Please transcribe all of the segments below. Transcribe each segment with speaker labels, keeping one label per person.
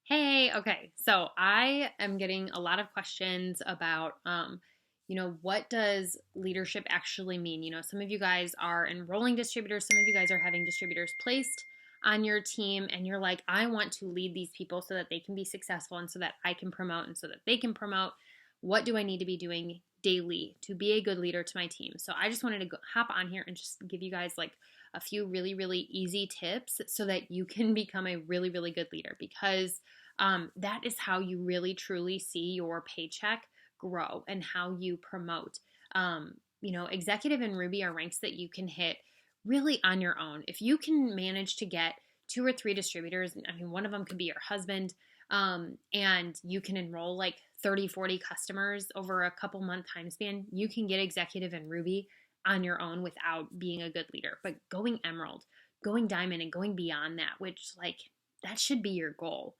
Speaker 1: Hey, okay. So I am getting a lot of questions about, what does leadership actually mean? Some of you guys are enrolling distributors, some of you guys are having distributors placed on your team, and you're like, I want to lead these people so that they can be successful and so that I can promote and so that they can promote. What do I need to be doing daily to be a good leader to my team? So I just wanted to hop on here and just give you guys like a few really, really easy tips so that you can become a really, really good leader because that is how you really truly see your paycheck grow and how you promote. Executive and Ruby are ranks that you can hit really on your own. If you can manage to get two or three distributors, I mean, one of them could be your husband, and you can enroll like 30, 40 customers over a couple month time span, you can get executive and Ruby on your own without being a good leader. But going Emerald, going Diamond, and going beyond that, which like that should be your goal.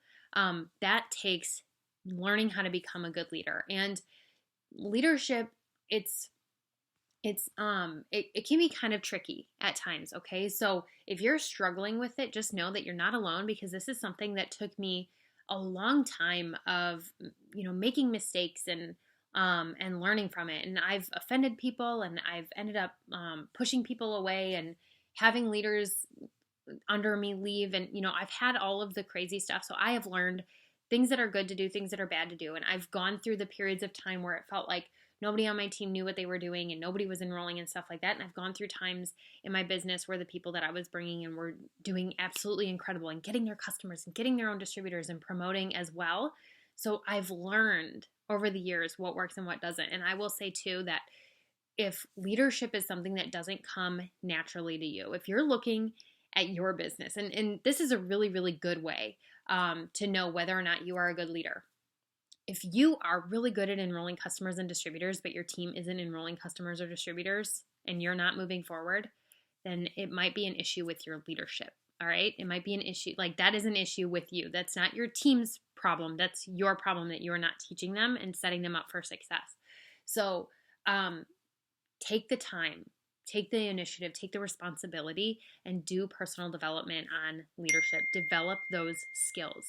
Speaker 1: That takes learning how to become a good leader. And leadership, it can be kind of tricky at times. Okay, so if you're struggling with it, just know that you're not alone, because this is something that took me a long time of making mistakes and learning from it. And I've offended people, and I've ended up pushing people away and having leaders under me leave, and I've had all of the crazy stuff. So I have learned things that are good to do, things that are bad to do, and I've gone through the periods of time where it felt like nobody on my team knew what they were doing and nobody was enrolling and stuff like that. And I've gone through times in my business where the people that I was bringing in were doing absolutely incredible and getting their customers and getting their own distributors and promoting as well. So I've learned over the years what works and what doesn't. And I will say too that if leadership is something that doesn't come naturally to you, if you're looking at your business, and this is a really, really good way to know whether or not you are a good leader. If you are really good at enrolling customers and distributors, but your team isn't enrolling customers or distributors and you're not moving forward, then it might be an issue with your leadership. All right. It might be an issue. Like that is an issue with you. That's not your team's problem. That's your problem that you're not teaching them and setting them up for success. So, take the time, take the initiative, take the responsibility, and do personal development on leadership. Develop those skills.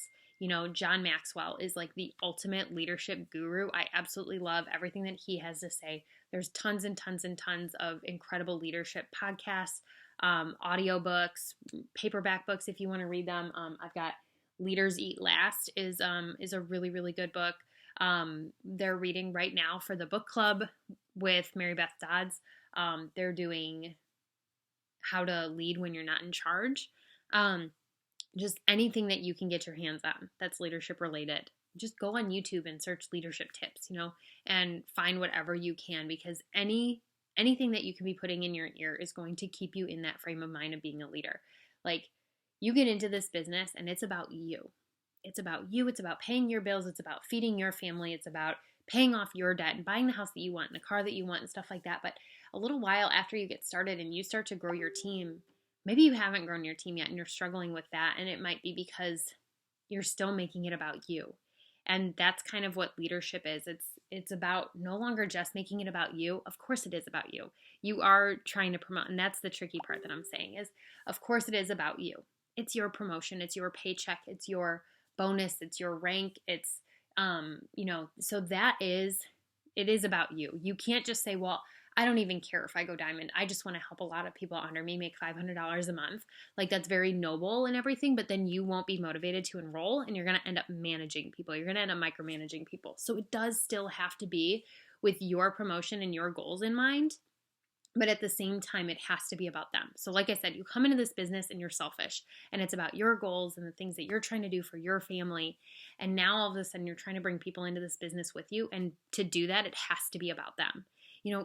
Speaker 1: John Maxwell is like the ultimate leadership guru. I absolutely love everything that he has to say. There's tons and tons and tons of incredible leadership podcasts, audiobooks, paperback books if you want to read them. I've got Leaders Eat Last is a really, really good book. They're reading right now for the book club with Mary Beth Dodds. They're doing How to Lead When You're Not in Charge. Just anything that you can get your hands on that's leadership related. Just go on YouTube and search leadership tips, and find whatever you can, because anything that you can be putting in your ear is going to keep you in that frame of mind of being a leader. Like, you get into this business and it's about you. It's about you. It's about paying your bills. It's about feeding your family. It's about paying off your debt and buying the house that you want and the car that you want and stuff like that. But a little while after you get started and you start to grow your team, maybe you haven't grown your team yet and you're struggling with that. And it might be because you're still making it about you. And that's kind of what leadership is. It's about no longer just making it about you. Of course it is about you. You are trying to promote, and that's the tricky part that I'm saying is, of course it is about you. It's your promotion, it's your paycheck, it's your bonus, it's your rank, it's so it is about you. You can't just say, well, I don't even care if I go diamond. I just want to help a lot of people under me make $500 a month. Like, that's very noble and everything, but then you won't be motivated to enroll and you're going to end up managing people. You're going to end up micromanaging people. So it does still have to be with your promotion and your goals in mind. But at the same time, it has to be about them. So like I said, you come into this business and you're selfish and it's about your goals and the things that you're trying to do for your family. And now all of a sudden you're trying to bring people into this business with you. And to do that, it has to be about them.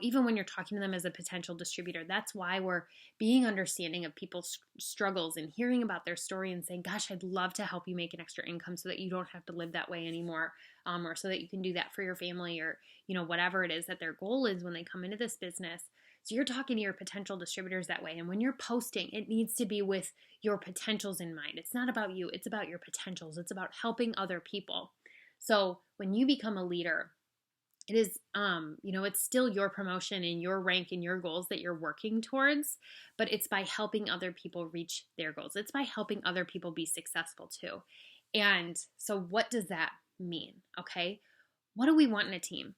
Speaker 1: Even when you're talking to them as a potential distributor, that's why we're being understanding of people's struggles and hearing about their story and saying, gosh, I'd love to help you make an extra income so that you don't have to live that way anymore, or so that you can do that for your family, or, whatever it is that their goal is when they come into this business. So you're talking to your potential distributors that way. And when you're posting, it needs to be with your potentials in mind. It's not about you. It's about your potentials. It's about helping other people. So when you become a leader, it is, it's still your promotion and your rank and your goals that you're working towards, but it's by helping other people reach their goals. It's by helping other people be successful too. And so what does that mean? Okay. What do we want in a team?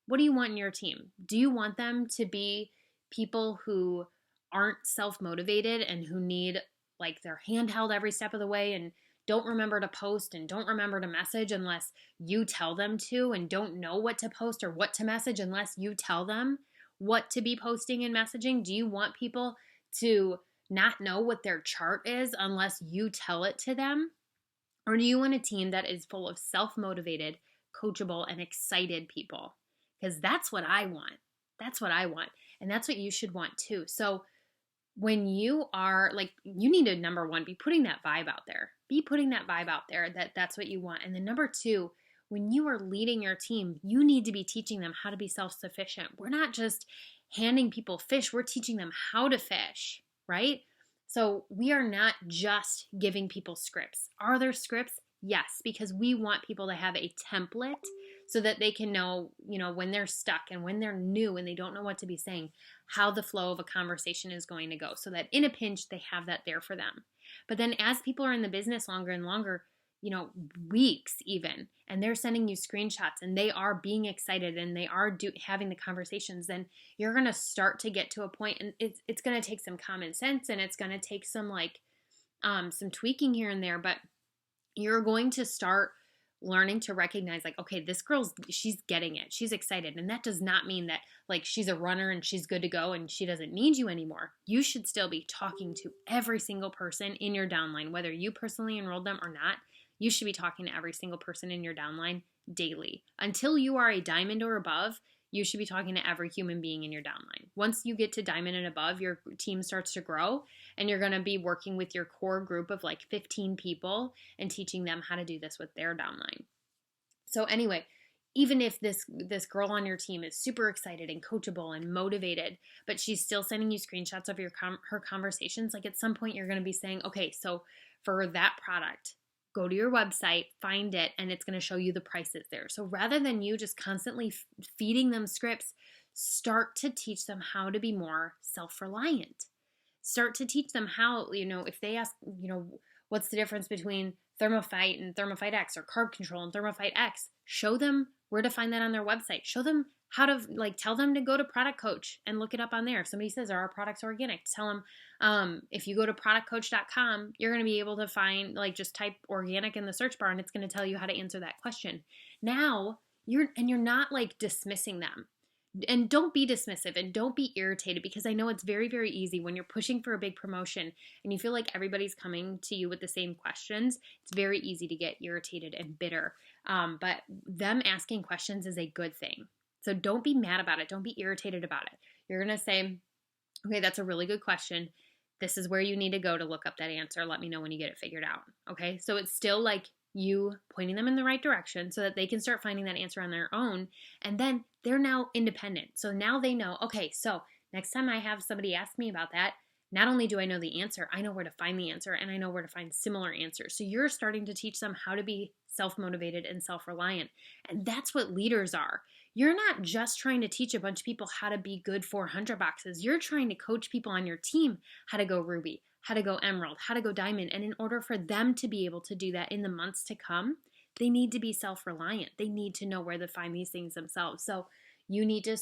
Speaker 1: What do you want in your team? Do you want them to be people who aren't self-motivated and who need like their hand held every step of the way and don't remember to post and don't remember to message unless you tell them to, and don't know what to post or what to message unless you tell them what to be posting and messaging? Do you want people to not know what their chart is unless you tell it to them? Or do you want a team that is full of self-motivated, coachable, and excited people? Because that's what I want. That's what I want. And that's what you should want too. So when you are like, you need to, number one, be putting that vibe out there. Be putting that vibe out there that that's what you want. And then number two, when you are leading your team, you need to be teaching them how to be self-sufficient. We're not just handing people fish, we're teaching them how to fish, right? So we are not just giving people scripts. Are there scripts? Yes, because we want people to have a template so that they can know, when they're stuck and when they're new and they don't know what to be saying, how the flow of a conversation is going to go, so that in a pinch, they have that there for them. But then as people are in the business longer and longer, weeks even, and they're sending you screenshots and they are being excited and they are having the conversations, then you're going to start to get to a point, and it's going to take some common sense, and it's going to take some some tweaking here and there, but you're going to start learning to recognize okay, this she's getting it. She's excited. And that does not mean that she's a runner and she's good to go and she doesn't need you anymore. You should still be talking to every single person in your downline, whether you personally enrolled them or not. You should be talking to every single person in your downline daily. Until you are a diamond or above, you should be talking to every human being in your downline. Once you get to diamond and above, your team starts to grow, and you're going to be working with your core group of 15 people and teaching them how to do this with their downline. So anyway, even if this girl on your team is super excited and coachable and motivated, but she's still sending you screenshots of her conversations, at some point you're going to be saying, okay, so for that product, go to your website, find it, and it's going to show you the prices there. So rather than you just constantly feeding them scripts, start to teach them how to be more self-reliant. Start to teach them how, if they ask, what's the difference between ThermoFight and ThermoFight X, or Carb Control and ThermoFight X, show them where to find that on their website. Show them how to, tell them to go to Product Coach and look it up on there. If somebody says, are our products organic? Tell them, if you go to productcoach.com, you're going to be able to find, just type organic in the search bar, and it's going to tell you how to answer that question. Now, you're not dismissing them. And don't be dismissive and don't be irritated, because I know it's very, very easy when you're pushing for a big promotion and you feel like everybody's coming to you with the same questions. It's very easy to get irritated and bitter. But them asking questions is a good thing. So don't be mad about it. Don't be irritated about it. You're going to say, okay, that's a really good question. This is where you need to go to look up that answer. Let me know when you get it figured out. Okay. So it's still you pointing them in the right direction so that they can start finding that answer on their own. And then they're now independent. So now they know, okay, so next time I have somebody ask me about that, not only do I know the answer, I know where to find the answer, and I know where to find similar answers. So you're starting to teach them how to be self-motivated and self-reliant. And that's what leaders are. You're not just trying to teach a bunch of people how to be good 400 boxes. You're trying to coach people on your team how to go Ruby, how to go Emerald, how to go Diamond. And in order for them to be able to do that in the months to come, they need to be self-reliant. They need to know where to find these things themselves. So you need to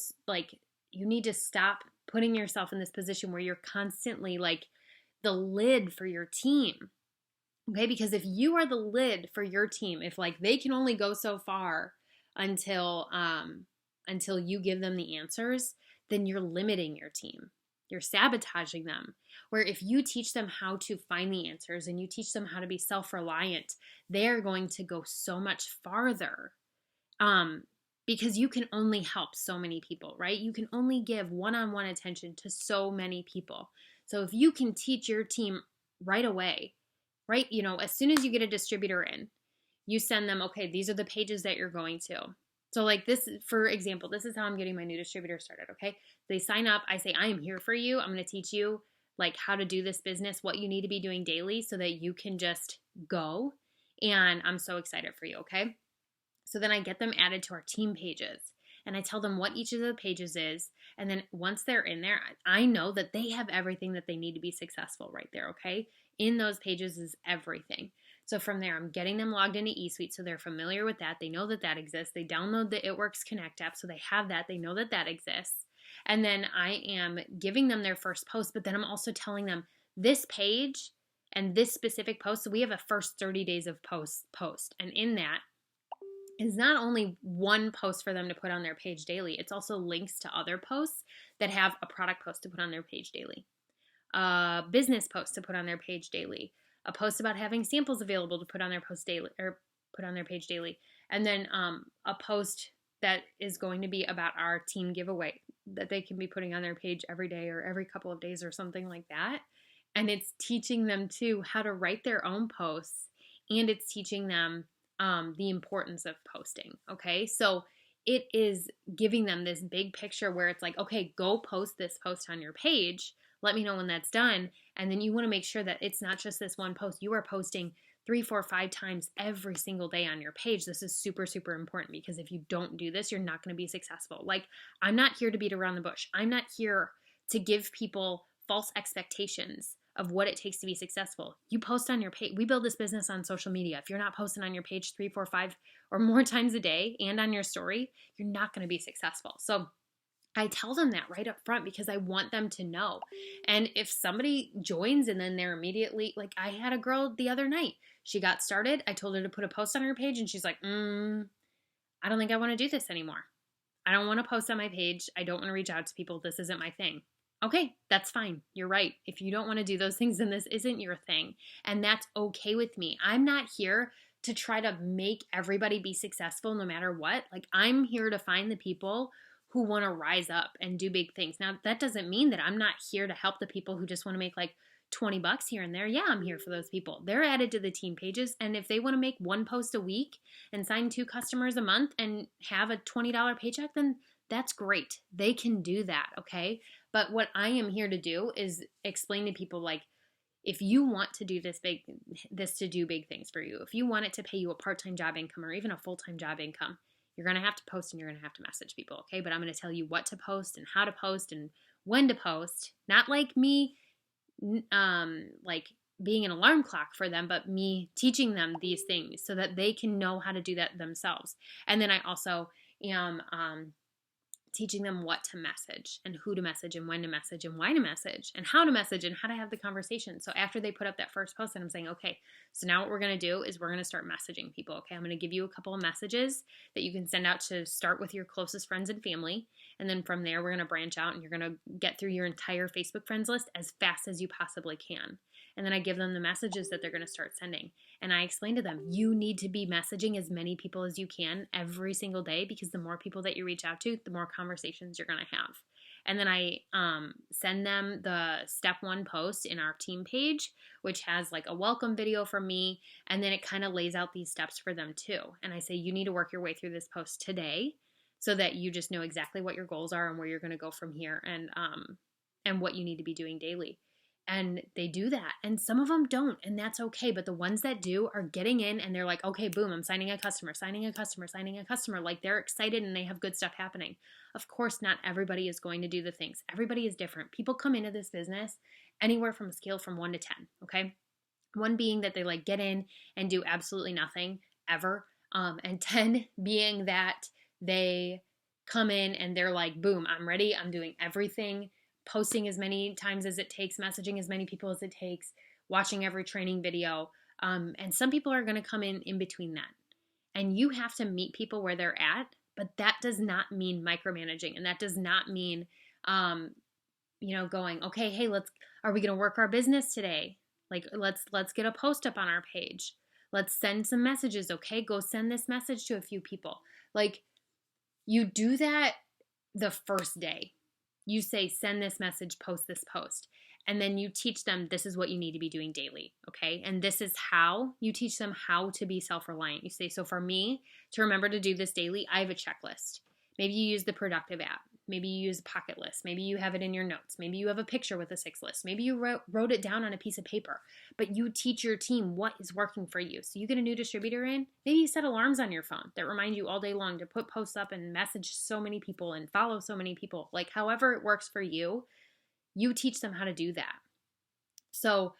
Speaker 1: stop putting yourself in this position where you're constantly the lid for your team. Okay? Because if you are the lid for your team, if they can only go so far until you give them the answers, then you're limiting your team. You're sabotaging them. Where if you teach them how to find the answers and you teach them how to be self-reliant, they're going to go so much farther. Because you can only help so many people, right? You can only give one-on-one attention to so many people. So if you can teach your team right away, right? As soon as you get a distributor in, you send them, okay, these are the pages that you're going to. So this, for example, this is how I'm getting my new distributor started, okay? They sign up. I say, I am here for you. I'm going to teach you how to do this business, what you need to be doing daily so that you can just go. And I'm so excited for you, okay? So then I get them added to our team pages, and I tell them what each of the pages is. And then once they're in there, I know that they have everything that they need to be successful right there, okay? In those pages is everything. So from there, I'm getting them logged into eSuite so they're familiar with that. They know that that exists. They download the It Works Connect app so they have that. They know that that exists. And then I am giving them their first post, but then I'm also telling them this page and this specific post. So we have a first 30 days of post. And in that is not only one post for them to put on their page daily, it's also links to other posts that have a product post to put on their page daily, a business post to put on their page daily, a post about having samples available to put on their post daily or put on their page daily, and then a post that is going to be about our team giveaway that they can be putting on their page every day or every couple of days or something like that. And it's teaching them too how to write their own posts, and it's teaching them the importance of posting. Okay, so it is giving them this big picture where it's like, okay, go post this post on your page. Let me know when that's done. And then you want to make sure that it's not just this one post. You are posting 3, 4, 5 times every single day on your page. This is super, super important, because if you don't do this, you're not going to be successful. Like, I'm not here to beat around the bush. I'm not here to give people false expectations of what it takes to be successful. You post on your page. We build this business on social media. If you're not posting on your page 3, 4, 5 or more times a day and on your story, you're not going to be successful. So I tell them that right up front because I want them to know. And if somebody joins and then they're immediately, like, I had a girl the other night, she got started. I told her to put a post on her page and she's like, I don't think I want to do this anymore. I don't want to post on my page. I don't want to reach out to people. This isn't my thing. Okay, that's fine. You're right. If you don't want to do those things, then this isn't your thing. And that's okay with me. I'm not here to try to make everybody be successful no matter what. Like, I'm here to find the people who want to rise up and do big things. Now, that doesn't mean that I'm not here to help the people who just want to make like $20 here and there. Yeah, I'm here for those people. They're added to the team pages. And if they want to make one post a week and sign 2 customers a month and have a $20 paycheck, then that's great. They can do that, okay? But what I am here to do is explain to people, like, if you want to do this to do big things for you, if you want it to pay you a part-time job income or even a full-time job income, you're going to have to post and you're going to have to message people, okay? But I'm going to tell you what to post and how to post and when to post. Not like me, like being an alarm clock for them, but me teaching them these things so that they can know how to do that themselves. And then I also am teaching them what to message and who to message and when to message and why to message and how to have the conversation. So after they put up that first post, and I'm saying, okay, so now what we're going to do is we're going to start messaging people. Okay, I'm going to give you a couple of messages that you can send out to start with your closest friends and family. And then from there, we're going to branch out and you're going to get through your entire Facebook friends list as fast as you possibly can. And then I give them the messages that they're going to start sending. And I explain to them, you need to be messaging as many people as you can every single day, because the more people that you reach out to, the more conversations you're going to have. And then I send them the step 1 post in our team page, which has like a welcome video from me. And then it kind of lays out these steps for them too. And I say, you need to work your way through this post today so that you just know exactly what your goals are and where you're going to go from here, and what you need to be doing daily. And they do that. And some of them don't, and that's okay. But the ones that do are getting in and they're like, okay, boom, I'm signing a customer. Like, they're excited and they have good stuff happening. Of course, not everybody is going to do the things. Everybody is different. People come into this business anywhere from a scale from 1 to 10, okay? 1 being that they like get in and do absolutely nothing ever. And 10 being that they come in and they're like, boom, I'm ready. I'm doing everything. Posting as many times as it takes, messaging as many people as it takes, watching every training video. And some people are going to come in between that. And you have to meet people where they're at, but that does not mean micromanaging. And that does not mean, going, okay, hey, are we going to work our business today? Like, let's get a post up on our page. Let's send some messages. Okay, go send this message to a few people. Like, you do that the first day. You say, send this message, post this post. And then you teach them, this is what you need to be doing daily, okay? And this is how you teach them how to be self-reliant. You say, so for me to remember to do this daily, I have a checklist. Maybe you use the Productive app. Maybe you use a pocket list. Maybe you have it in your notes. Maybe you have a picture with a 6 list. Maybe you wrote it down on a piece of paper. But you teach your team what is working for you. So you get a new distributor in. Maybe you set alarms on your phone that remind you all day long to put posts up and message so many people and follow so many people. Like, however it works for you, you teach them how to do that. So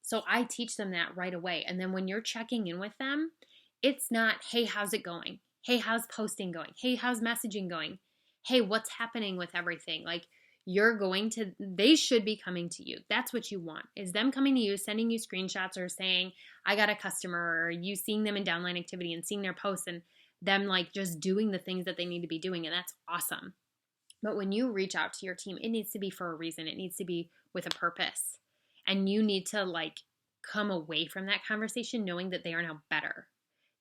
Speaker 1: So I teach them that right away. And then when you're checking in with them, it's not, hey, how's it going? Hey, how's posting going? Hey, how's messaging going? Hey, what's happening with everything? Like, they should be coming to you. That's what you want, is them coming to you, sending you screenshots or saying, I got a customer, or you seeing them in downline activity and seeing their posts and them like just doing the things that they need to be doing. And that's awesome. But when you reach out to your team, it needs to be for a reason. It needs to be with a purpose. And you need to like come away from that conversation knowing that they are now better.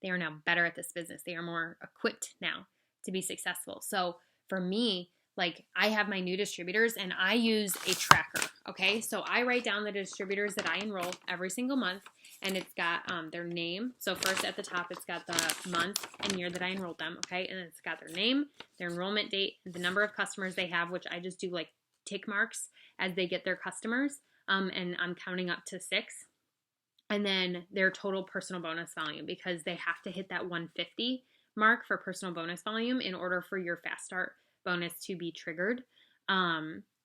Speaker 1: They are now better at this business. They are more equipped now to be successful. So for me, like I have my new distributors and I use a tracker. Okay. So I write down the distributors that I enroll every single month, and it's got their name. So first at the top, it's got the month and year that I enrolled them. Okay. And it's got their name, their enrollment date, the number of customers they have, which I just do like tick marks as they get their customers. And I'm counting up to 6. And then their total personal bonus volume, because they have to hit that 150 mark for personal bonus volume in order for your fast start bonus to be triggered.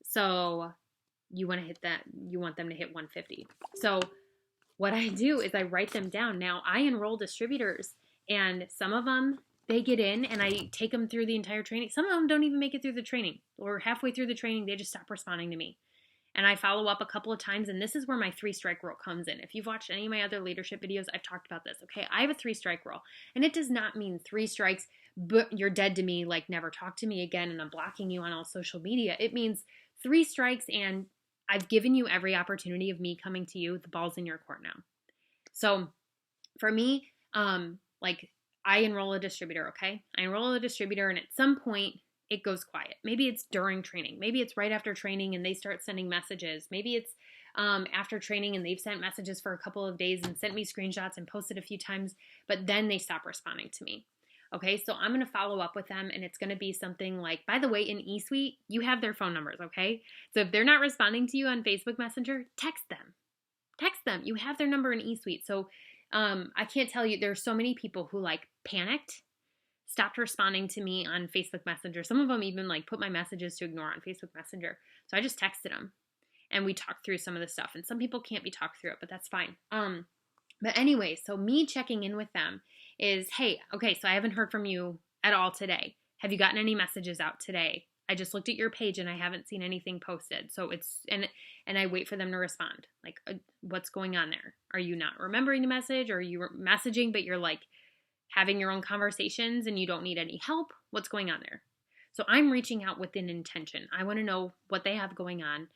Speaker 1: So you want to hit that, you want them to hit 150. So what I do is I write them down. Now I enroll distributors, and some of them, they get in and I take them through the entire training. Some of them don't even make it through the training, or halfway through the training, they just stop responding to me. And I follow up a couple of times, and this is where my 3-strike rule comes in. If you've watched any of my other leadership videos, I've talked about this. Okay, I have a 3-strike rule, and it does not mean 3 strikes, but you're dead to me, like never talk to me again, and I'm blocking you on all social media. It means 3 strikes, and I've given you every opportunity of me coming to you. The ball's in your court now. So for me, like I enroll a distributor. Okay, I enroll a distributor, and at some point, it goes quiet. Maybe it's during training. Maybe it's right after training and they start sending messages. Maybe it's after training and they've sent messages for a couple of days and sent me screenshots and posted a few times, but then they stop responding to me. Okay, so I'm going to follow up with them, and it's going to be something like, by the way, in eSuite, you have their phone numbers, okay? So if they're not responding to you on Facebook Messenger, text them. Text them. You have their number in eSuite. So I can't tell you, there's so many people who like panicked, stopped responding to me on Facebook Messenger. Some of them even like put my messages to ignore on Facebook Messenger. So I just texted them and we talked through some of the stuff. And some people can't be talked through it, but that's fine. But anyway, so me checking in with them is, hey, okay, so I haven't heard from you at all today. Have you gotten any messages out today? I just looked at your page and I haven't seen anything posted. So it's, and I wait for them to respond. Like, what's going on there? Are you not remembering the message, or are you messaging, but you're like having your own conversations and you don't need any help? What's going on there? So I'm reaching out with an intention. I want to know what they have going on,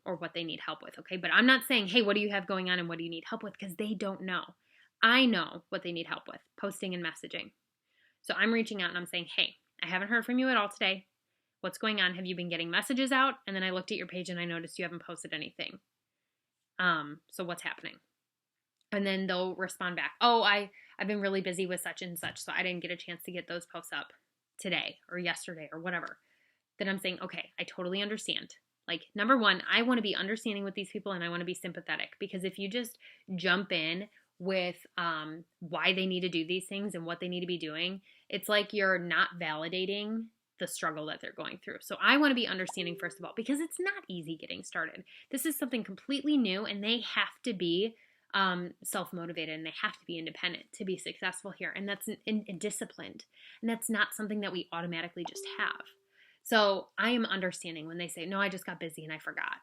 Speaker 1: or what they need help with. Okay. But I'm not saying, hey, what do you have going on and what do you need help with? Because they don't know. I know what they need help with, posting and messaging. So I'm reaching out and I'm saying, hey, I haven't heard from you at all today. What's going on? Have you been getting messages out? And then I looked at your page and I noticed you haven't posted anything. So what's happening? And then they'll respond back, oh, I've been really busy with such and such, so I didn't get a chance to get those posts up today or yesterday or whatever. Then I'm saying, okay, I totally understand. Like, number one, I want to be understanding with these people and I want to be sympathetic, because if you just jump in with why they need to do these things and what they need to be doing, it's like you're not validating the struggle that they're going through. So I want to be understanding, first of all, because it's not easy getting started. This is something completely new, and they have to be self-motivated, and they have to be independent to be successful here. And that's disciplined. And that's not something that we automatically just have. So I am understanding when they say, no, I just got busy and I forgot.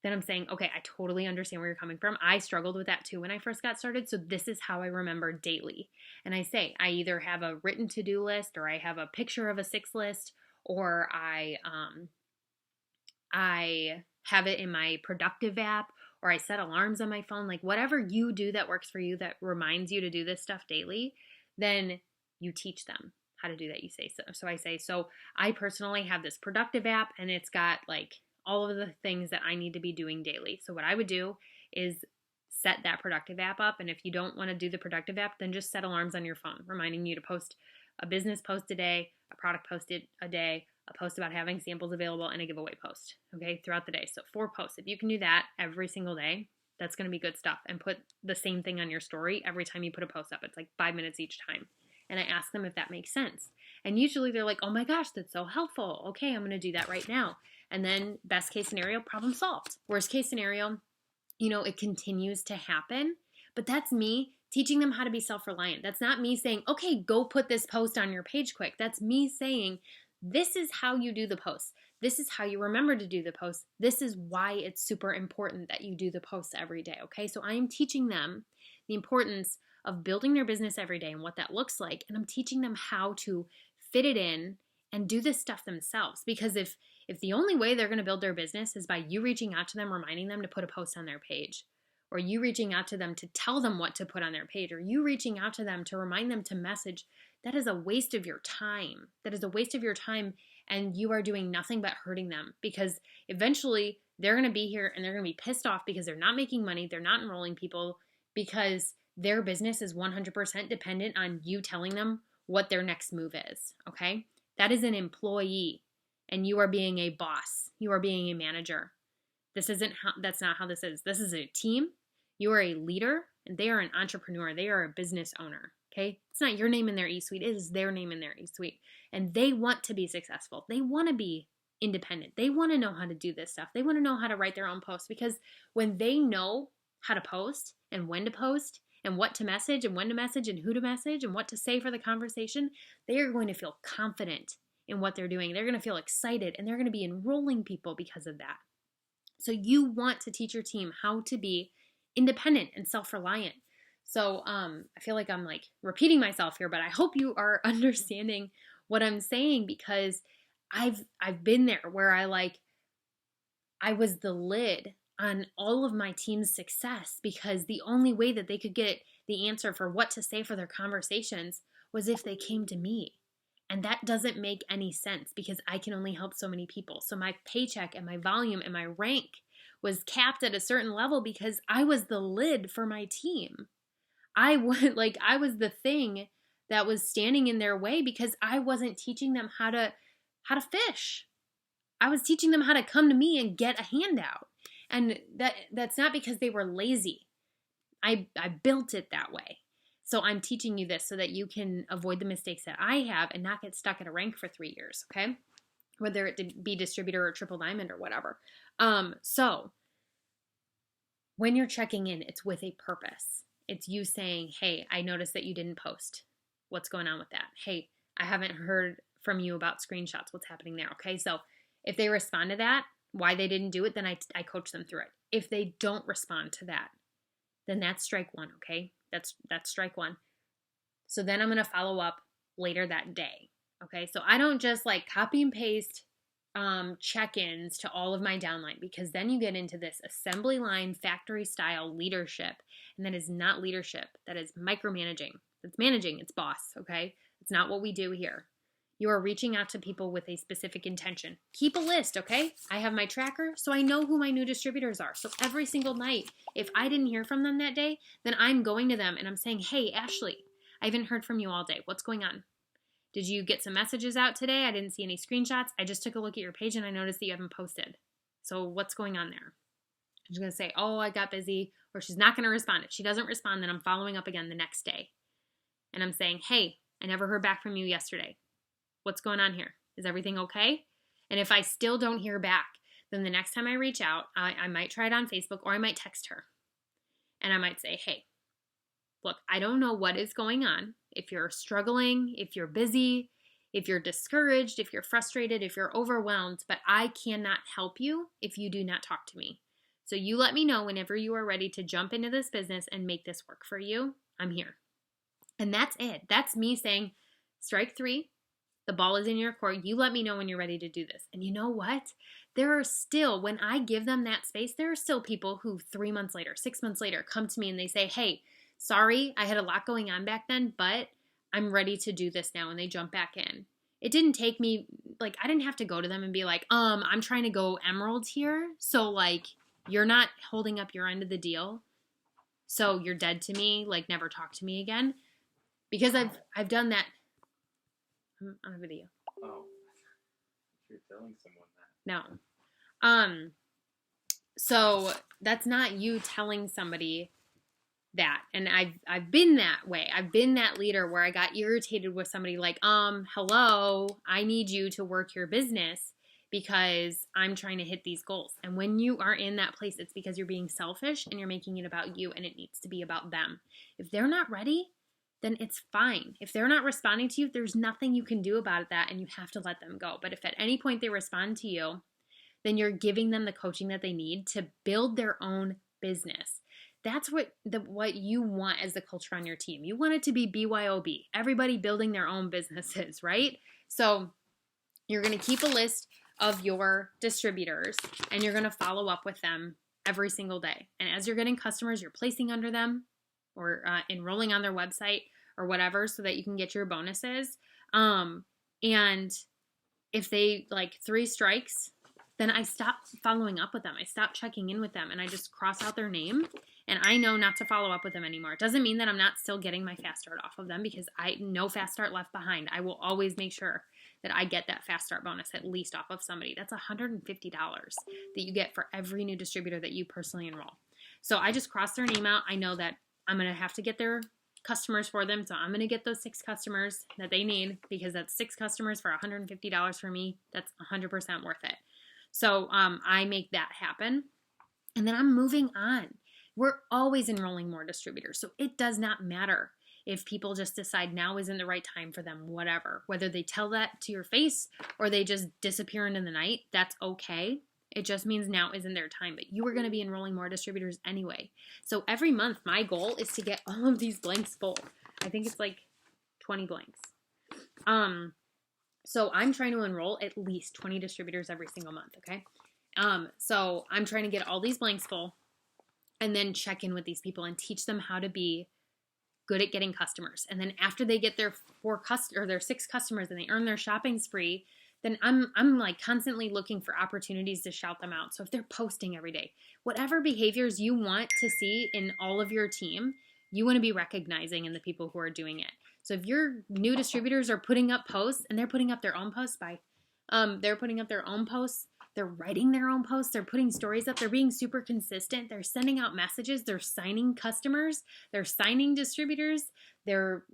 Speaker 1: Then I'm saying, okay, I totally understand where you're coming from. I struggled with that too when I first got started. So this is how I remember daily. And I say, I either have a written to-do list, or I have a picture of a 6 list, or I have it in my productive app, or I set alarms on my phone. Like, whatever you do that works for you, that reminds you to do this stuff daily, then you teach them how to do that. You say so. So I say, so I personally have this productive app, and it's got like all of the things that I need to be doing daily. So what I would do is set that productive app up. And if you don't want to do the productive app, then just set alarms on your phone, reminding you to post a business post a day, a product post a day, a post about having samples available, and a giveaway post, okay, throughout the day. So 4 posts. If you can do that every single day, that's going to be good stuff. And put the same thing on your story every time you put a post up. It's like 5 minutes each time. And I ask them if that makes sense. And usually they're like, oh my gosh, that's so helpful. Okay, I'm going to do that right now. And then best case scenario, problem solved. Worst case scenario, it continues to happen. But that's me teaching them how to be self-reliant. That's not me saying, okay, go put this post on your page quick. That's me saying, this is how you do the post. This is how you remember to do the post. This is why it's super important that you do the posts every day, okay? So I am teaching them the importance of building their business every day and what that looks like. And I'm teaching them how to fit it in and do this stuff themselves. Because if the only way they're going to build their business is by you reaching out to them, reminding them to put a post on their page, or you reaching out to them to tell them what to put on their page, or you reaching out to them to remind them to message, that is a waste of your time. That is a waste of your time, and you are doing nothing but hurting them, because eventually they're going to be here and they're going to be pissed off because they're not making money, they're not enrolling people, because their business is 100% dependent on you telling them what their next move is, okay? That is an employee, and you are being a boss. You are being a manager. That's not how this is. This is a team. You are a leader, and they are an entrepreneur. They are a business owner, okay? It's not your name in their e-suite. It is their name in their e-suite. And they want to be successful. They want to be independent. They want to know how to do this stuff. They want to know how to write their own posts, because when they know how to post and when to post and what to message and when to message and who to message and what to say for the conversation, they are going to feel confident in what they're doing. They're going to feel excited, and they're going to be enrolling people because of that. So you want to teach your team how to be independent and self-reliant. So I feel like I'm like repeating myself here, but I hope you are understanding what I'm saying, because I've been there where I was the lid on all of my team's success, because the only way that they could get the answer for what to say for their conversations was if they came to me. And that doesn't make any sense, because I can only help so many people. So my paycheck and my volume and my rank was capped at a certain level because I was the lid for my team. I was the thing that was standing in their way, because I wasn't teaching them how to fish. I was teaching them how to come to me and get a handout. And that's not because they were lazy. I built it that way. So I'm teaching you this so that you can avoid the mistakes that I have and not get stuck at a rank for 3 years, okay? Whether it be distributor or triple diamond or whatever. So when you're checking in, it's with a purpose. It's you saying, hey, I noticed that you didn't post. What's going on with that? Hey, I haven't heard from you about screenshots. What's happening there? Okay, so if they respond to that, why they didn't do it, then I coach them through it. If they don't respond to that, then that's strike one, okay? That's strike one. So then I'm going to follow up later that day, okay? So I don't just like copy and paste check-ins to all of my downline, because then you get into this assembly line factory style leadership, and that is not leadership. That is micromanaging. It's managing. It's boss, okay? It's not what we do here. You are reaching out to people with a specific intention. Keep a list, okay? I have my tracker, so I know who my new distributors are. So every single night, if I didn't hear from them that day, then I'm going to them and I'm saying, hey, Ashley, I haven't heard from you all day. What's going on? Did you get some messages out today? I didn't see any screenshots. I just took a look at your page and I noticed that you haven't posted. So what's going on there? She's going to say, oh, I got busy, or she's not going to respond. If she doesn't respond, then I'm following up again the next day. And I'm saying, hey, I never heard back from you yesterday. What's going on here? Is everything okay? And if I still don't hear back, then the next time I reach out, I might try it on Facebook, or I might text her. And I might say, hey, look, I don't know what is going on. If you're struggling, if you're busy, if you're discouraged, if you're frustrated, if you're overwhelmed, but I cannot help you if you do not talk to me. So you let me know whenever you are ready to jump into this business and make this work for you. I'm here. And that's it. That's me saying, strike three. The ball is in your court. You let me know when you're ready to do this. And you know what? There are still, when I give them that space, there are still people who 3 months later, 6 months later, come to me and they say, hey, sorry, I had a lot going on back then, but I'm ready to do this now. And they jump back in. It didn't take me, I didn't have to go to them and be like, I'm trying to go emerald here. So you're not holding up your end of the deal. So you're dead to me, never talk to me again. Because I've done that. I'm on a video.
Speaker 2: Oh, you're telling someone
Speaker 1: No.
Speaker 2: that.
Speaker 1: So that's not you telling somebody that. And I've been that way. I've been that leader where I got irritated with somebody hello, I need you to work your business because I'm trying to hit these goals. And when you are in that place, it's because you're being selfish and you're making it about you, and it needs to be about them. If they're not ready, then it's fine. If they're not responding to you, there's nothing you can do about that, and you have to let them go. But if at any point they respond to you, then you're giving them the coaching that they need to build their own business. That's what you want as the culture on your team. You want it to be BYOB, everybody building their own businesses, right? So you're going to keep a list of your distributors, and you're going to follow up with them every single day. And as you're getting customers, you're placing under them or enrolling on their website or whatever so that you can get your bonuses. And if they like 3 strikes, then I stop following up with them. I stop checking in with them, and I just cross out their name, and I know not to follow up with them anymore. It doesn't mean that I'm not still getting my fast start off of them, because I no fast start left behind. I will always make sure that I get that fast start bonus at least off of somebody. That's $150 that you get for every new distributor that you personally enroll. So I just cross their name out. I know that I'm going to have to get their customers for them. So I'm going to get those 6 customers that they need, because that's 6 customers for $150 for me. That's 100% worth it. So I make that happen, and then I'm moving on. We're always enrolling more distributors. So it does not matter if people just decide now isn't the right time for them, whatever. Whether they tell that to your face or they just disappear into the night, that's okay. It just means now isn't their time, but you are going to be enrolling more distributors anyway. So every month, my goal is to get all of these blanks full. I think it's like 20 blanks. So I'm trying to enroll at least 20 distributors every single month, okay? So I'm trying to get all these blanks full and then check in with these people and teach them how to be good at getting customers. And then after they get their 6 customers and they earn their shopping spree, then I'm like constantly looking for opportunities to shout them out. So if they're posting every day, whatever behaviors you want to see in all of your team, you want to be recognizing in the people who are doing it. So if your new distributors are putting up posts, and they're putting up their own posts they're putting up their own posts, they're writing their own posts, they're putting stories up, they're being super consistent, they're sending out messages, they're signing customers, they're signing distributors, they're,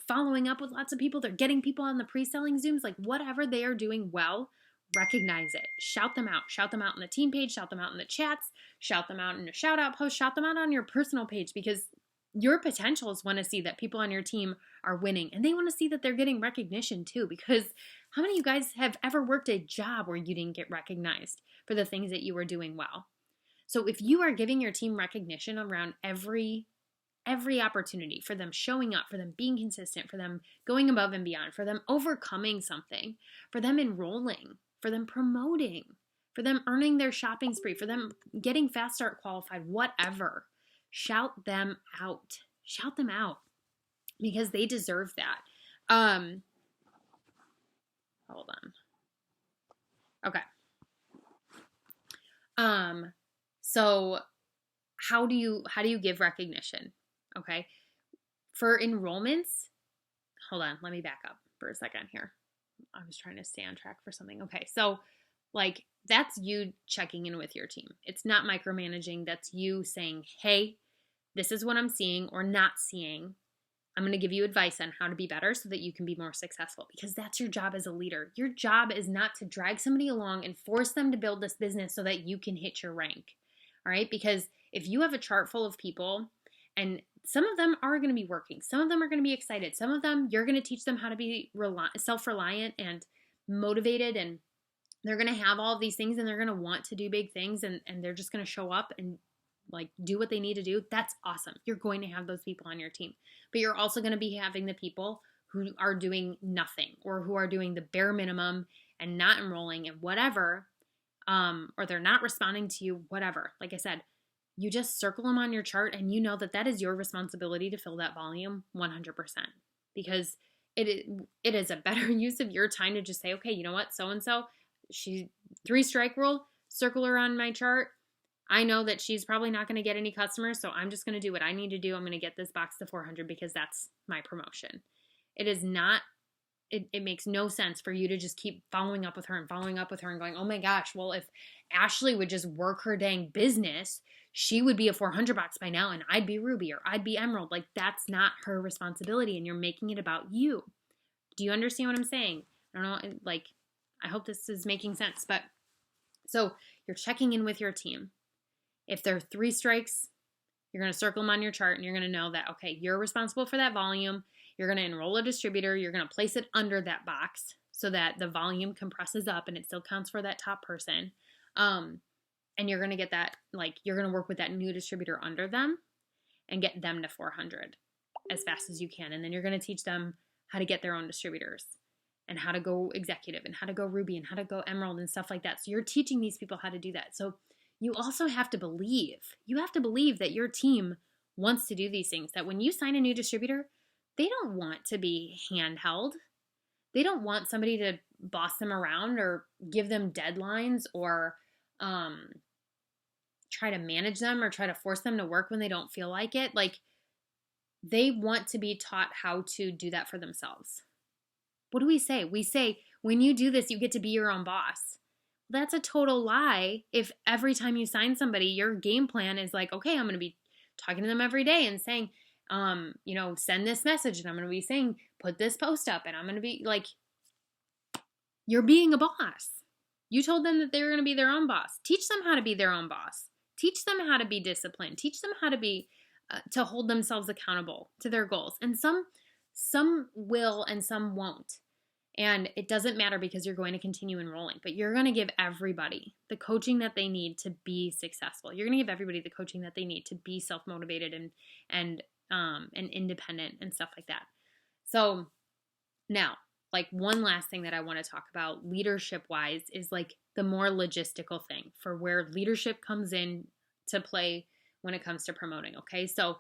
Speaker 1: following up with lots of people, they're getting people on the pre-selling Zooms, like whatever they are doing well, recognize it. Shout them out on the team page, shout them out in the chats, shout them out in a shout out post, shout them out on your personal page, because your potentials want to see that people on your team are winning, and they want to see that they're getting recognition too, because how many of you guys have ever worked a job where you didn't get recognized for the things that you were doing well? So if you are giving your team recognition around every opportunity, for them showing up, for them being consistent, for them going above and beyond, for them overcoming something, for them enrolling, for them promoting, for them earning their shopping spree, for them getting Fast Start qualified, whatever, shout them out. Shout them out, because they deserve that. Hold on. Okay. So how do you give recognition? Okay. For enrollments, hold on, let me back up for a second here. I was trying to stay on track for something. Okay. So like, that's you checking in with your team. It's not micromanaging. That's you saying, hey, this is what I'm seeing or not seeing. I'm going to give you advice on how to be better so that you can be more successful, because that's your job as a leader. Your job is not to drag somebody along and force them to build this business so that you can hit your rank. All right. Because if you have a chart full of people, and some of them are going to be working, some of them are going to be excited, some of them you're going to teach them how to be self-reliant and motivated, and they're going to have all of these things, and they're going to want to do big things, and they're just going to show up and like do what they need to do. That's awesome. You're going to have those people on your team, but you're also going to be having the people who are doing nothing, or who are doing the bare minimum and not enrolling and whatever, or they're not responding to you, whatever. Like I said, you just circle them on your chart, and you know that is your responsibility to fill that volume 100%, because it is a better use of your time to just say, okay, you know what? So-and-so, she 3 strike rule, circle her on my chart. I know that she's probably not going to get any customers, so I'm just going to do what I need to do. I'm going to get this box to 400 because that's my promotion. It is not, it makes no sense for you to just keep following up with her and going, oh my gosh, well, if Ashley would just work her dang business, she would be a 400 box by now, and I'd be Ruby, or I'd be Emerald. Like, that's not her responsibility, and you're making it about you. Do you understand what I'm saying? I don't know, like, I hope this is making sense. But so you're checking in with your team. If there are 3 strikes, you're going to circle them on your chart and you're going to know that, okay, you're responsible for that volume. You're going to enroll a distributor. You're going to place it under that box so that the volume compresses up and it still counts for that top person. And you're going to get that, like, you're going to work with that new distributor under them and get them to 400 as fast as you can. And then you're going to teach them how to get their own distributors and how to go executive and how to go Ruby and how to go Emerald and stuff like that. So you're teaching these people how to do that. So you also have to believe. You have to believe that your team wants to do these things, that when you sign a new distributor, they don't want to be handheld. They don't want somebody to boss them around or give them deadlines or try to manage them or try to force them to work when they don't feel like it. Like, they want to be taught how to do that for themselves. What do we say? We say, when you do this, you get to be your own boss. That's a total lie. If every time you sign somebody, your game plan is like, okay, I'm going to be talking to them every day and saying, send this message, and I'm going to be saying, put this post up, and I'm going to be like, you're being a boss. You told them that they were going to be their own boss. Teach them how to be their own boss. Teach them how to be disciplined. Teach them how to be, to hold themselves accountable to their goals. And some will and some won't. And it doesn't matter because you're going to continue enrolling, but you're going to give everybody the coaching that they need to be successful. You're going to give everybody the coaching that they need to be self-motivated and independent and stuff like that. So now, like, one last thing that I want to talk about leadership wise is like the more logistical thing for where leadership comes in to play when it comes to promoting. Okay. So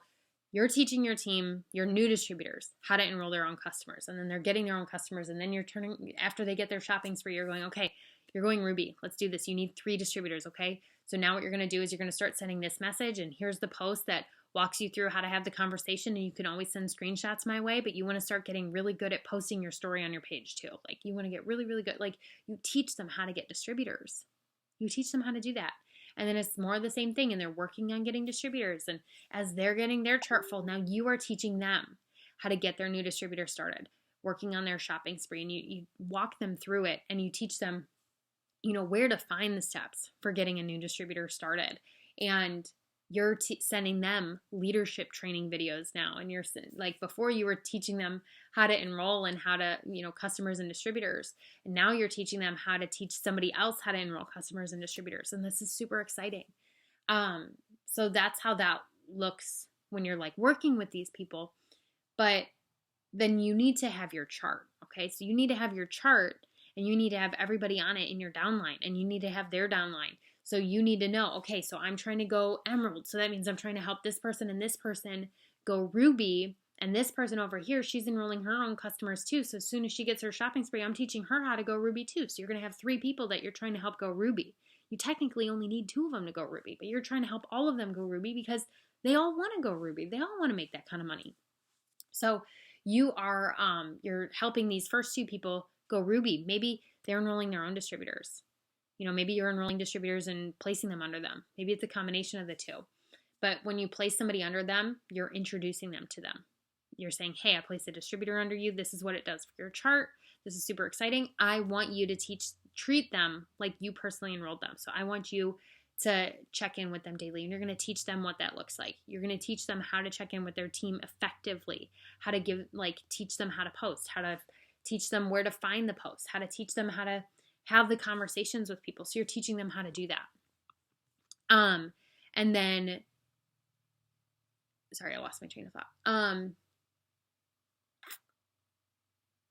Speaker 1: you're teaching your team, your new distributors, how to enroll their own customers. And then they're getting their own customers. And then you're turning, after they get their shopping spree, you're going, okay, you're going Ruby. Let's do this. You need 3 distributors. Okay. So now what you're going to do is you're going to start sending this message. And here's the post that walks you through how to have the conversation. And you can always send screenshots my way, but you want to start getting really good at posting your story on your page too. Like, you want to get really, really good. Like, you teach them how to get distributors. You teach them how to do that. And then it's more of the same thing. And they're working on getting distributors. And as they're getting their chart full, now you are teaching them how to get their new distributor started, working on their shopping spree. And you walk them through it and you teach them, where to find the steps for getting a new distributor started. And you're sending them leadership training videos now. And you're like, before you were teaching them how to enroll and how to, customers and distributors. And now you're teaching them how to teach somebody else how to enroll customers and distributors. And this is super exciting. So that's how that looks when you're like working with these people. But then you need to have your chart. Okay. So you need to have your chart and you need to have everybody on it in your downline, and you need to have their downline. So you need to know, okay, so I'm trying to go Emerald. So that means I'm trying to help this person and this person go Ruby. And this person over here, she's enrolling her own customers too. So as soon as she gets her shopping spree, I'm teaching her how to go Ruby too. So you're going to have 3 people that you're trying to help go Ruby. You technically only need 2 of them to go Ruby, but you're trying to help all of them go Ruby because they all want to go Ruby. They all want to make that kind of money. So you are, you're helping these first 2 people go Ruby. Maybe they're enrolling their own distributors. Maybe you're enrolling distributors and placing them under them. Maybe it's a combination of the 2. But when you place somebody under them, you're introducing them to them. You're saying, hey, I placed a distributor under you. This is what it does for your chart. This is super exciting. I want you to treat them like you personally enrolled them. So I want you to check in with them daily. And you're going to teach them what that looks like. You're going to teach them how to check in with their team effectively, how to teach them how to post, how to teach them where to find the posts, how to teach them how to have the conversations with people. So you're teaching them how to do that. And then, sorry, I lost my train of thought.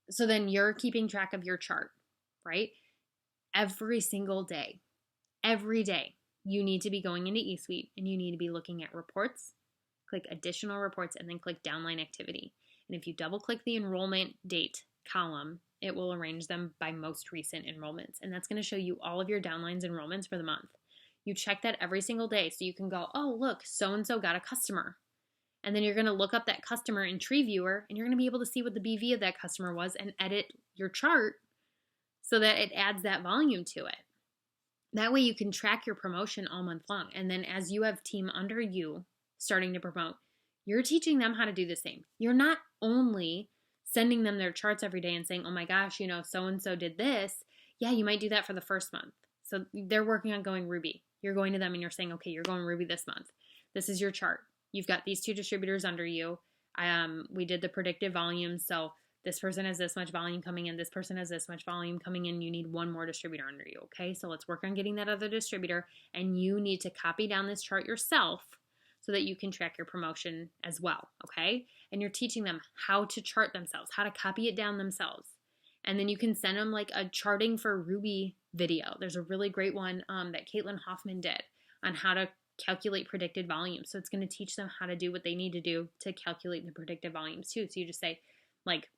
Speaker 1: So then you're keeping track of your chart, right? Every single day, every day, you need to be going into eSuite and you need to be looking at reports, click additional reports, and then click downline activity. And if you double click the enrollment date column, it will arrange them by most recent enrollments. And that's going to show you all of your downlines enrollments for the month. You check that every single day so you can go, oh, look, so-and-so got a customer. And then you're going to look up that customer in TreeViewer and you're going to be able to see what the BV of that customer was and edit your chart so that it adds that volume to it. That way you can track your promotion all month long. And then as you have team under you starting to promote, you're teaching them how to do the same. You're not only sending them their charts every day and saying, oh my gosh, so-and-so did this. Yeah, you might do that for the first month. So they're working on going Ruby. You're going to them and you're saying, okay, you're going Ruby this month. This is your chart. You've got these 2 distributors under you. We did the predictive volume. So this person has this much volume coming in. This person has this much volume coming in. You need 1 more distributor under you. Okay, so let's work on getting that other distributor. And you need to copy down this chart yourself so that you can track your promotion as well. Okay, and you're teaching them how to chart themselves, how to copy it down themselves. And then you can send them like a charting for Ruby video. There's a really great one that Caitlin Hoffman did on how to calculate predicted volumes. So it's going to teach them how to do what they need to do to calculate the predicted volumes too. So you just say, like,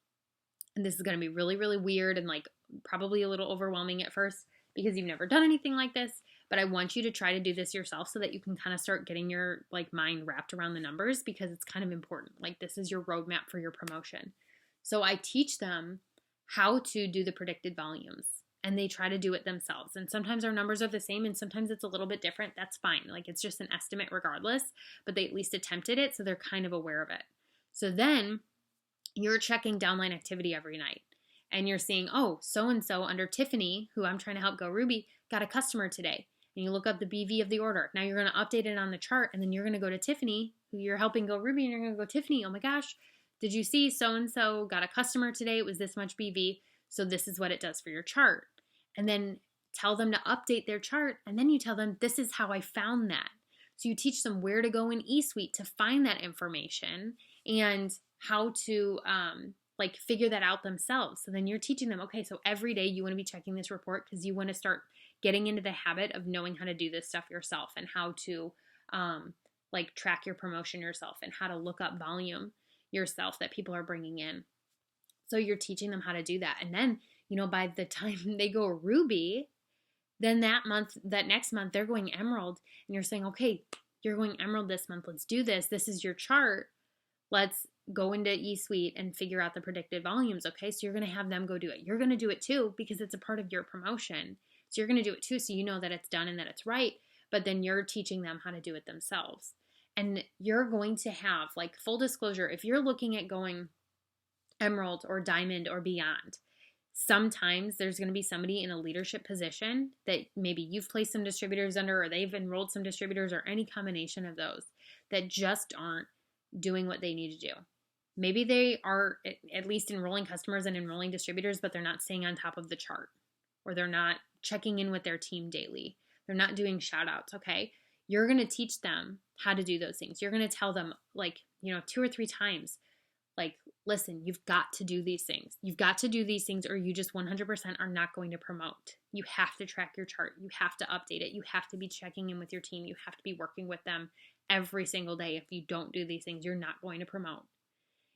Speaker 1: and this is going to be really, really weird and like probably a little overwhelming at first because you've never done anything like this. But I want you to try to do this yourself so that you can kind of start getting your like mind wrapped around the numbers, because it's kind of important. Like, this is your roadmap for your promotion. So I teach them how to do the predicted volumes, and they try to do it themselves. And sometimes our numbers are the same and sometimes it's a little bit different. That's fine. Like, it's just an estimate regardless, but they at least attempted it, so they're kind of aware of it. So then you're checking downline activity every night and you're seeing, oh, so-and-so under Tiffany, who I'm trying to help go Ruby, got a customer today. And you look up the BV of the order. Now you're going to update it on the chart, and then you're going to go to Tiffany, who you're helping go Ruby, and you're going to go, Tiffany, oh my gosh, did you see so-and-so got a customer today? It was this much BV. So this is what it does for your chart. And then tell them to update their chart. And then you tell them, this is how I found that. So you teach them where to go in eSuite to find that information and how to like figure that out themselves. So then you're teaching them, okay, so every day you want to be checking this report because you want to start getting into the habit of knowing how to do this stuff yourself and how to like track your promotion yourself and how to look up volume yourself that people are bringing in. So you're teaching them how to do that. And then, you know, by the time they go Ruby, then that next month, they're going Emerald, and you're saying, okay, you're going Emerald this month. Let's do this. This is your chart. Let's go into eSuite and figure out the predicted volumes. Okay, so you're going to have them go do it. You're going to do it too because it's a part of your promotion. So you're going to do it too, so you know that it's done and that it's right. But then you're teaching them how to do it themselves. And you're going to have, like, full disclosure, if you're looking at going Emerald or Diamond or beyond, sometimes there's going to be somebody in a leadership position that maybe you've placed some distributors under, or they've enrolled some distributors, or any combination of those that just aren't doing what they need to do. Maybe they are at least enrolling customers and enrolling distributors, but they're not staying on top of the chart, or they're not checking in with their team daily. They're not doing shout outs. Okay. You're going to teach them how to do those things. You're going to tell them, like, 2 or 3 times, like, listen, you've got to do these things. You've got to do these things, or you just 100% are not going to promote. You have to track your chart. You have to update it. You have to be checking in with your team. You have to be working with them every single day. If you don't do these things, you're not going to promote.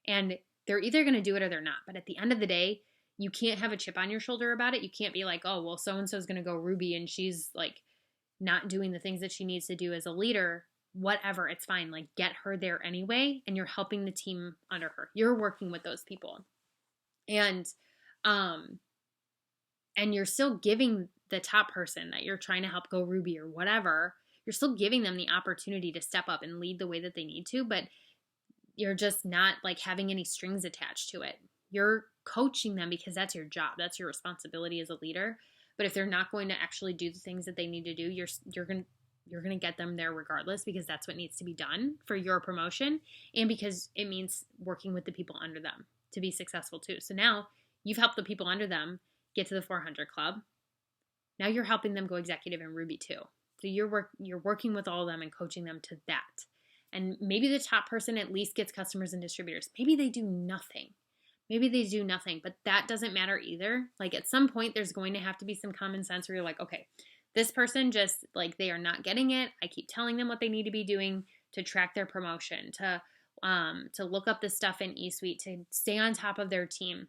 Speaker 1: And they're either going to do it or they're not. But at the end of the day, you can't have a chip on your shoulder about it. You can't be like, oh, well, so-and-so is going to go Ruby and she's like not doing the things that she needs to do as a leader. Whatever, it's fine. Like, get her there anyway, and you're helping the team under her. You're working with those people. And you're still giving the top person that you're trying to help go Ruby or whatever, you're still giving them the opportunity to step up and lead the way that they need to, but you're just not like having any strings attached to it. You're coaching them because that's your job. That's your responsibility as a leader. But if they're not going to actually do the things that they need to do, you're going to get them there regardless, because that's what needs to be done for your promotion, and because it means working with the people under them to be successful too. So now you've helped the people under them get to the 400 club. Now you're helping them go executive in Ruby too. So you're working with all of them and coaching them to that. And maybe the top person at least gets customers and distributors. Maybe they do nothing. But that doesn't matter either. Like, at some point, there's going to have to be some common sense where you're like, okay, this person just, like, they are not getting it. I keep telling them what they need to be doing to track their promotion, to look up the stuff in eSuite, to stay on top of their team,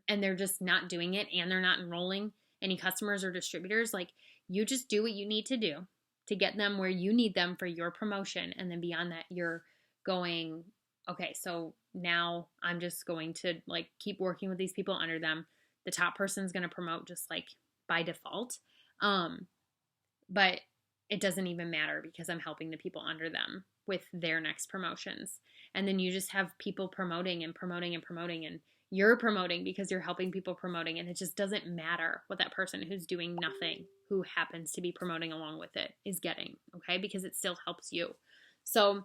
Speaker 1: and they're just not doing it, and they're not enrolling any customers or distributors. Like, you just do what you need to do to get them where you need them for your promotion. And then beyond that, you're going, okay, so now I'm just going to, like, keep working with these people under them. The top person's going to promote just, like, by default. But it doesn't even matter because I'm helping the people under them with their next promotions. And then you just have people promoting and promoting and promoting, and you're promoting because you're helping people promoting, and it just doesn't matter what that person who's doing nothing, who happens to be promoting along with it, is getting, okay? Because it still helps you. So,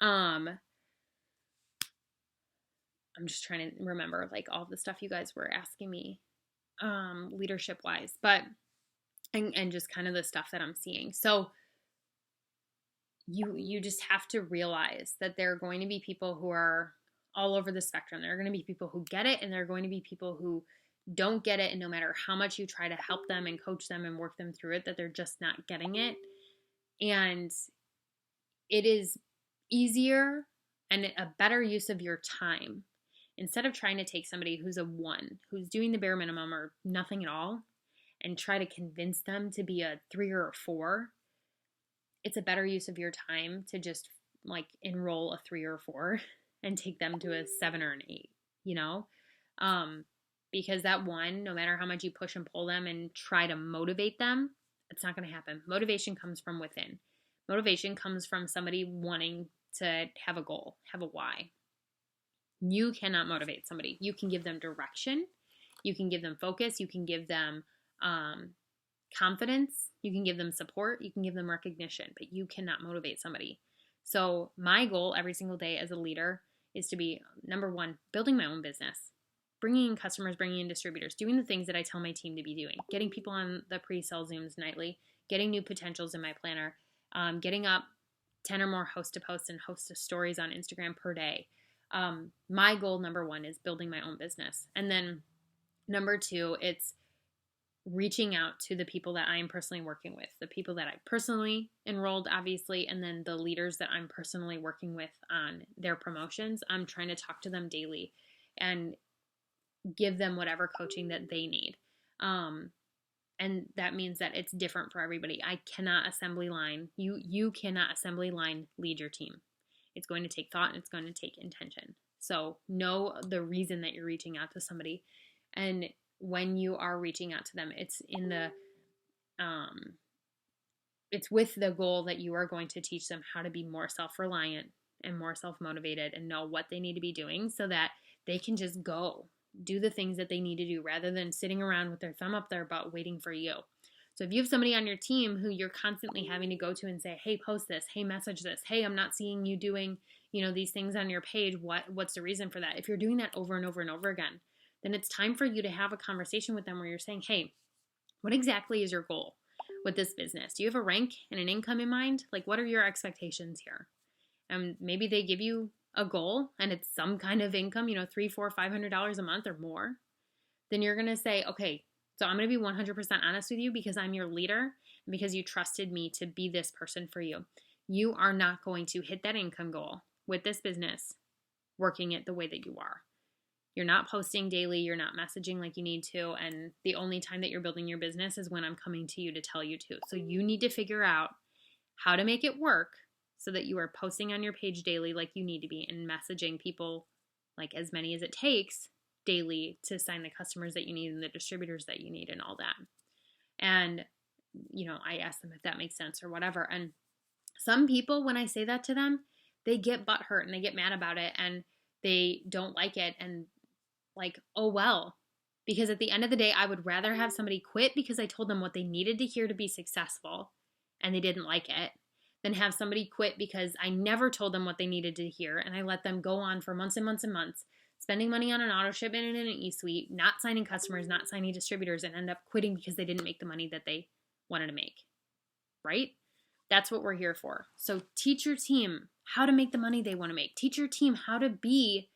Speaker 1: I'm just trying to remember like all the stuff you guys were asking me, leadership wise, but, and just kind of the stuff that I'm seeing. So you just have to realize that there are going to be people who are all over the spectrum. There are going to be people who get it, and there are going to be people who don't get it. And no matter how much you try to help them and coach them and work them through it, that they're just not getting it. And it is easier and a better use of your time, instead of trying to take somebody who's a 1, who's doing the bare minimum or nothing at all, and try to convince them to be a 3 or a 4. It's a better use of your time to just like enroll a 3 or a 4 and take them to a 7 or an 8, you know? Because that 1, no matter how much you push and pull them and try to motivate them, it's not going to happen. Motivation comes from within. Motivation comes from somebody wanting to have a goal, have a why. You cannot motivate somebody. You can give them direction. You can give them focus. You can give them confidence. You can give them support. You can give them recognition, but you cannot motivate somebody. So my goal every single day as a leader is to be, number 1, building my own business, bringing in customers, bringing in distributors, doing the things that I tell my team to be doing, getting people on the pre-sale Zooms nightly, getting new potentials in my planner, getting up 10 or more host to posts and host to stories on Instagram per day. My goal, number 1, is building my own business. And then number 2, it's reaching out to the people that I'm personally working with, the people that I personally enrolled, obviously, and then the leaders that I'm personally working with on their promotions. I'm trying to talk to them daily and give them whatever coaching that they need. And that means that it's different for everybody. I cannot assembly line. You cannot assembly line lead your team. It's going to take thought and it's going to take intention. So know the reason that you're reaching out to somebody. And when you are reaching out to them, it's in the, it's with the goal that you are going to teach them how to be more self-reliant and more self-motivated and know what they need to be doing so that they can just go do the things that they need to do rather than sitting around with their thumb up their butt waiting for you. So if you have somebody on your team who you're constantly having to go to and say, hey, post this, hey, message this, hey, I'm not seeing you doing, these things on your page, what's the reason for that? If you're doing that over and over and over again, then it's time for you to have a conversation with them where you're saying, hey, what exactly is your goal with this business? Do you have a rank and an income in mind? Like, what are your expectations here? And maybe they give you a goal and it's some kind of income, $300, $400, $500 a month or more. Then you're going to say, okay, so I'm going to be 100% honest with you because I'm your leader and because you trusted me to be this person for you. You are not going to hit that income goal with this business working it the way that you are. You're not posting daily, you're not messaging like you need to, and the only time that you're building your business is when I'm coming to you to tell you to. So you need to figure out how to make it work so that you are posting on your page daily like you need to be and messaging people like as many as it takes daily to sign the customers that you need and the distributors that you need and all that. And, I ask them if that makes sense or whatever. And some people, when I say that to them, they get butthurt and they get mad about it and they don't like it and like, oh, well, because at the end of the day, I would rather have somebody quit because I told them what they needed to hear to be successful and they didn't like it than have somebody quit because I never told them what they needed to hear and I let them go on for months and months and months, spending money on an auto shipment and an e-suite, not signing customers, not signing distributors, and end up quitting because they didn't make the money that they wanted to make, right? That's what we're here for. So teach your team how to make the money they want to make. Teach your team how to be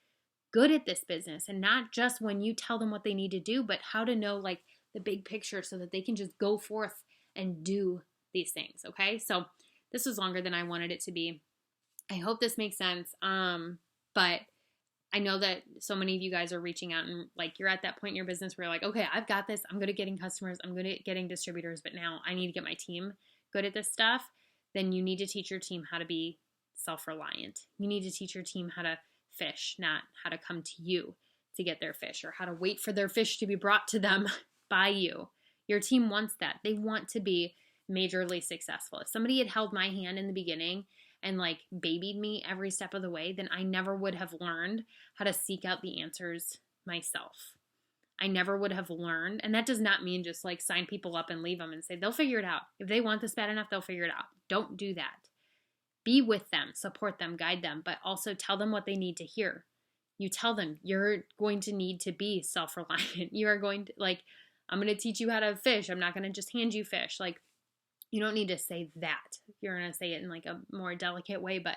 Speaker 1: good at this business and not just when you tell them what they need to do, but how to know like the big picture so that they can just go forth and do these things. Okay. So this was longer than I wanted it to be. I hope this makes sense. But I know that so many of you guys are reaching out and like you're at that point in your business where you're like, okay, I've got this. I'm good at getting customers. I'm good at getting distributors, but now I need to get my team good at this stuff. Then you need to teach your team how to be self-reliant. You need to teach your team how to fish, not how to come to you to get their fish or how to wait for their fish to be brought to them by you. Your team wants that. They want to be majorly successful. If somebody had held my hand in the beginning and like babied me every step of the way, then I never would have learned how to seek out the answers myself. I never would have learned. And that does not mean just like sign people up and leave them and say they'll figure it out. If they want this bad enough, they'll figure it out. Don't do that. Be with them, support them, guide them, but also tell them what they need to hear. You tell them you're going to need to be self-reliant. You are going to, like, I'm going to teach you how to fish. I'm not going to just hand you fish. Like, you don't need to say that. You're going to say it in like a more delicate way, but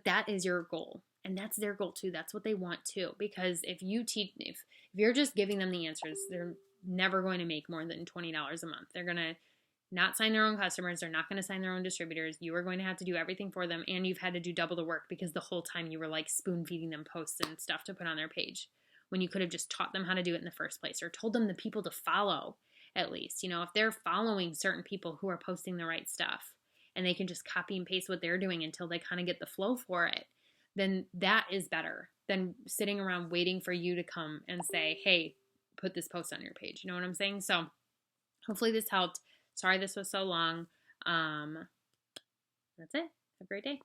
Speaker 1: that is your goal. And that's their goal too. That's what they want too. Because if you're just giving them the answers, they're never going to make more than $20 a month. They're going to not sign their own customers. They're not going to sign their own distributors. You are going to have to do everything for them. And you've had to do double the work because the whole time you were like spoon feeding them posts and stuff to put on their page when you could have just taught them how to do it in the first place, or told them the people to follow at least. You know, if they're following certain people who are posting the right stuff and they can just copy and paste what they're doing until they kind of get the flow for it, then that is better than sitting around waiting for you to come and say, hey, put this post on your page. You know what I'm saying? So hopefully this helped. Sorry this was so long. That's it. Have a great day.